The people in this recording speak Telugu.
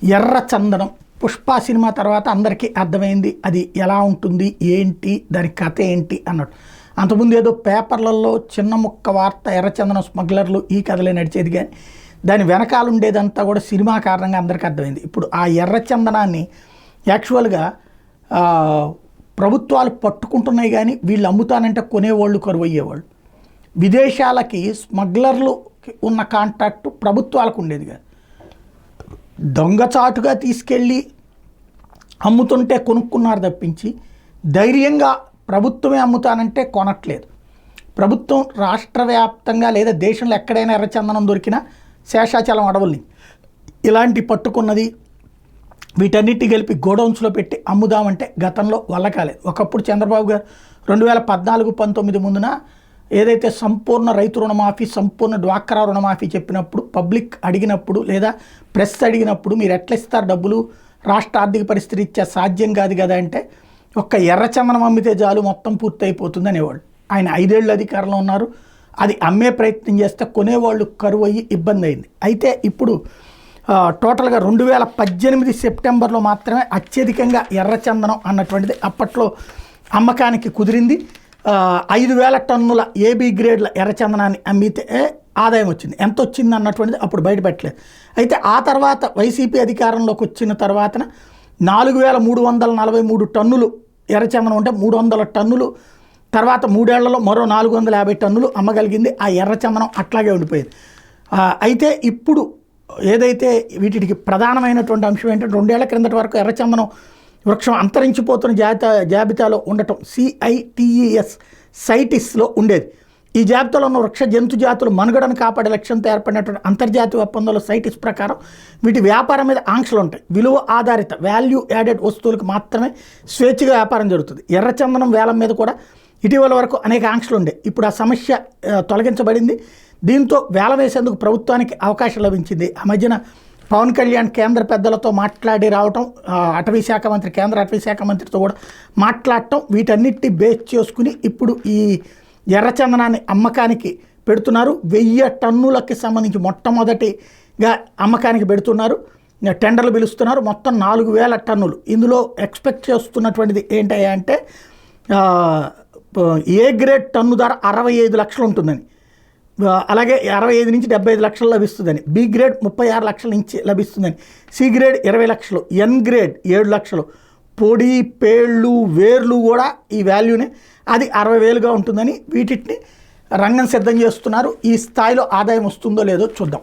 ఎర్ర చందనం పుష్ప సినిమా తర్వాత అందరికీ అర్థమైంది అది ఎలా ఉంటుంది ఏంటి దాని కథ ఏంటి అన్నట్టు. అంతకుముందు ఏదో పేపర్లలో చిన్న ముక్క వార్త ఎర్రచందనం స్మగ్లర్లు ఈ కథలే నడిచేది, కానీ దాని వెనకాల ఉండేదంతా కూడా సినిమా కారణంగా అందరికీ అర్థమైంది. ఇప్పుడు ఆ ఎర్రచందనాన్ని యాక్చువల్గా ప్రభుత్వాలు పట్టుకుంటున్నాయి, కానీ వీళ్ళు అమ్ముతానంటే కొనేవాళ్ళు కరువు అయ్యేవాళ్ళు. విదేశాలకి స్మగ్లర్లు ఉన్న కాంట్రాక్టు ప్రభుత్వాలకు ఉండేది కాదు. దొంగచాటుగా తీసుకెళ్ళి అమ్ముతుంటే కొనుక్కున్నారు తప్పించి ధైర్యంగా ప్రభుత్వమే అమ్ముతానంటే కొనట్లేదు. ప్రభుత్వం రాష్ట్ర వ్యాప్తంగా లేదా దేశంలో ఎక్కడైనా ఎర్రచందనం దొరికినా శేషాచలం అడవుల్ని ఇలాంటి పట్టుకున్నది వీటన్నిటి కలిపి గోడౌన్స్లో పెట్టి అమ్ముదామంటే గతంలో వల్ల కాలేదు. ఒకప్పుడు చంద్రబాబు గారు 2014-19 ముందున ఏదైతే సంపూర్ణ రైతు రుణమాఫీ, సంపూర్ణ డ్వాక్రా రుణమాఫీ చెప్పినప్పుడు పబ్లిక్ అడిగినప్పుడు లేదా ప్రెస్ అడిగినప్పుడు మీరు ఎట్లా ఇస్తారు డబ్బులు, రాష్ట్ర ఆర్థిక పరిస్థితి ఇచ్చే సాధ్యం కాదు కదా అంటే ఒక్క ఎర్రచందనం అమ్మితే చాలు మొత్తం పూర్తి అయిపోతుంది అనేవాళ్ళు. ఆయన 5 ఏళ్ళు అధికారంలో ఉన్నారు. అది అమ్మే ప్రయత్నం చేస్తే కొనేవాళ్ళు కరువు అయ్యి ఇబ్బంది అయింది. అయితే ఇప్పుడు టోటల్గా 2018 సెప్టెంబర్లో మాత్రమే అత్యధికంగా ఎర్రచందనం అన్నటువంటిది అప్పట్లో అమ్మకానికి కుదిరింది. 5,000 టన్నుల ఏబీ గ్రేడ్ల ఎర్రచందనాన్ని అమ్మితే ఆదాయం వచ్చింది. ఎంత వచ్చింది అన్నటువంటిది అప్పుడు బయటపెట్టలేదు. అయితే ఆ తర్వాత వైసీపీ అధికారంలోకి వచ్చిన తర్వాతన 4,343 టన్నులు ఎర్రచందనం ఉంటే 300 టన్నులు తర్వాత 3 ఏళ్లలో మరో 450 టన్నులు అమ్మగలిగింది. ఆ ఎర్రచందనం అట్లాగే ఉండిపోయింది. అయితే ఇప్పుడు ఏదైతే వీటికి ప్రధానమైనటువంటి అంశం ఏంటంటే 2 ఏళ్ల క్రిందటి వరకు ఎర్రచందనం వృక్షం అంతరించిపోతున్న జాబితాలో ఉండటం CITES సైటిస్లో ఉండేది. ఈ జాబితాలో ఉన్న వృక్ష జంతు జాతులు మనుగడను కాపాడే లక్ష్యంతో ఏర్పడినటువంటి అంతర్జాతీయ ఒప్పందంలో సైటిస్ ప్రకారం వీటి వ్యాపారం మీద ఆంక్షలు ఉంటాయి. విలువ ఆధారిత వాల్యూ యాడెడ్ వస్తువులకు మాత్రమే స్వేచ్ఛగా వ్యాపారం జరుగుతుంది. ఎర్రచందనం వేలం మీద కూడా ఇటీవల వరకు అనేక ఆంక్షలు ఉండే. ఇప్పుడు ఆ సమస్య తొలగించబడింది. దీంతో వేలం వేసేందుకు ప్రభుత్వానికి అవకాశం లభించింది. ఆ మధ్యన పవన్ కళ్యాణ్ కేంద్ర పెద్దలతో మాట్లాడి రావటం, అటవీ శాఖ మంత్రి కేంద్ర అటవీ శాఖ మంత్రితో కూడా మాట్లాడటం, వీటన్నిటిని బేస్ చేసుకుని ఇప్పుడు ఈ ఎర్రచందనాన్ని అమ్మకానికి పెడుతున్నారు. 1000 టన్నులకి సంబంధించి మొట్టమొదటిగా అమ్మకానికి పెడుతున్నారు. టెండర్లు పిలుస్తున్నారు. మొత్తం 4,000 టన్నులు. ఇందులో ఎక్స్పెక్ట్ చేస్తున్నటువంటిది ఏంటయ్యా అంటే ఏ గ్రేడ్ టన్ను ధర 65 లక్షలు ఉంటుందని, అలాగే 65 నుంచి 75 లక్షలు లభిస్తుందని, బి గ్రేడ్ 36 లక్షల నుంచి లభిస్తుందని, సి గ్రేడ్ 20 లక్షలు, ఎన్ గ్రేడ్ 7 లక్షలు, పొడి పేళ్ళు వేర్లు కూడా ఈ వాల్యూనే అది 60,000గా ఉంటుందని వీటిని రంగం సిద్ధం చేస్తున్నారు. ఈ స్థాయిలో ఆదాయం వస్తుందో లేదో చూద్దాం.